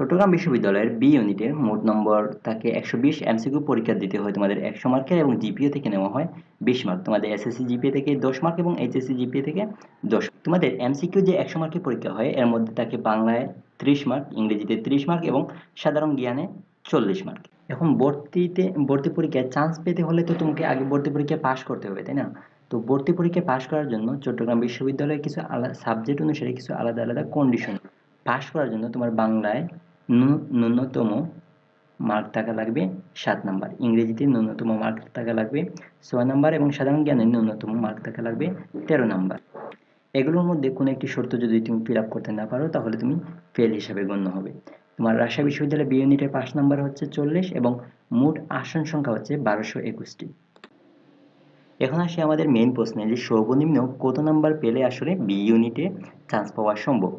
চট্টগ্রাম বিশ্ববিদ্যালয়ের বি ইউনিটের মোট নম্বর থাকে 120। এমসিকিউ পরীক্ষা দিতে হয় তোমাদের 100 মার্কের এবং জিপিএ থেকে নেওয়া হয় 20 মার্ক। তোমাদের এসএসসি জিপিএ থেকে 10 মার্ক এবং এইচএসসি জিপিএ থেকে 10। তোমাদের এমসিকিউ যে 100 মার্কের পরীক্ষা হয় এর মধ্যে থাকে বাংলায় 30 মার্ক, ইংরেজিতে 30 মার্ক এবং সাধারণ জ্ঞানে 40 মার্ক। এখন ভর্তি পরীক্ষায় চান্স পেতে হলে তো তোমাকে আগে ভর্তি পরীক্ষায় পাশ করতে হবে, তাই না? তো ভর্তি পরীক্ষায় পাশ করার জন্য চট্টগ্রাম বিশ্ববিদ্যালয়ে কিছু আলাদা সাবজেক্ট অনুসারে কিছু আলাদা আলাদা কন্ডিশন। পাশ করার জন্য তোমার বাংলায় ন্যূনতম মার্ক থাকা লাগবে 7 নাম্বার, ইংরেজিতে ন্যূনতম মার্ক থাকা লাগবে 6 নাম্বার এবং সাধারণ জ্ঞানে ন্যূনতম মার্ক থাকা লাগবে 13 নাম্বার। এগুলোর মধ্যে কোনো একটি শর্ত যদি তুমি ফিল আপ করতে না পারো তাহলে তুমি ফেল হিসাবে গণ্য হবে। তোমার রাজশাহী বিশ্ববিদ্যালয়ে বি ইউনিটের পাস নাম্বার হচ্ছে 40 এবং মোট আসন সংখ্যা হচ্ছে 1221টি। এখন আসি আমাদের মেইন প্রশ্নে যে সর্বনিম্ন কত নাম্বার পেলে আসলে বি ইউনিটে চান্স পাওয়া সম্ভব।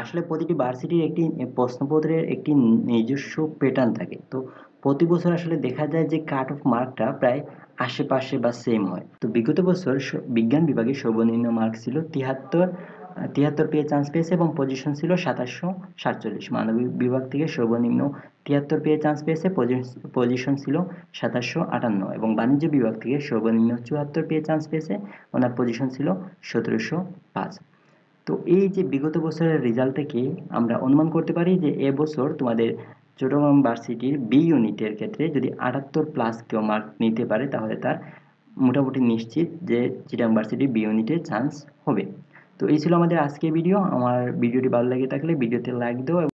আসলে প্রতিটি ভার্সিটির একটি প্রশ্নপত্রের একটি নিজস্ব প্যাটার্ন থাকে। তো প্রতি বছর আসলে দেখা যায় যে কাট অফ মার্কটা প্রায় আশেপাশে বা সেম হয়। তো বিগত বছর বিজ্ঞান বিভাগে সর্বনিম্ন মার্ক ছিল 73 পেয়ে চান্স পেয়েছে এবং পজিশন ছিল 2747। মানবিক বিভাগ থেকে সর্বনিম্ন 73 পেয়ে চান্স পেয়েছে, পজিশন ছিল 2758 এবং বাণিজ্য বিভাগ থেকে সর্বনিম্ন 74 পেয়ে চান্স পেয়েছে, ওনার পজিশন ছিল 1705। তো এই যে বিগত বছরের রেজাল্ট থেকে আমরা অনুমান করতে পারি যে এবছর তোমাদের চট্টগ্রাম ভার্সিটির বি ইউনিটের ক্ষেত্রে যদি 78+ কেউ মার্ক নিতে পারে তাহলে তার মোটামুটি নিশ্চিত যে চিটাগং ভার্সিটির বি ইউনিটে চান্স হবে। তো এই ছিল আমাদের আজকের ভিডিও। আমার ভিডিওটি ভালো লেগে থাকলে ভিডিওতে লাইক দাও।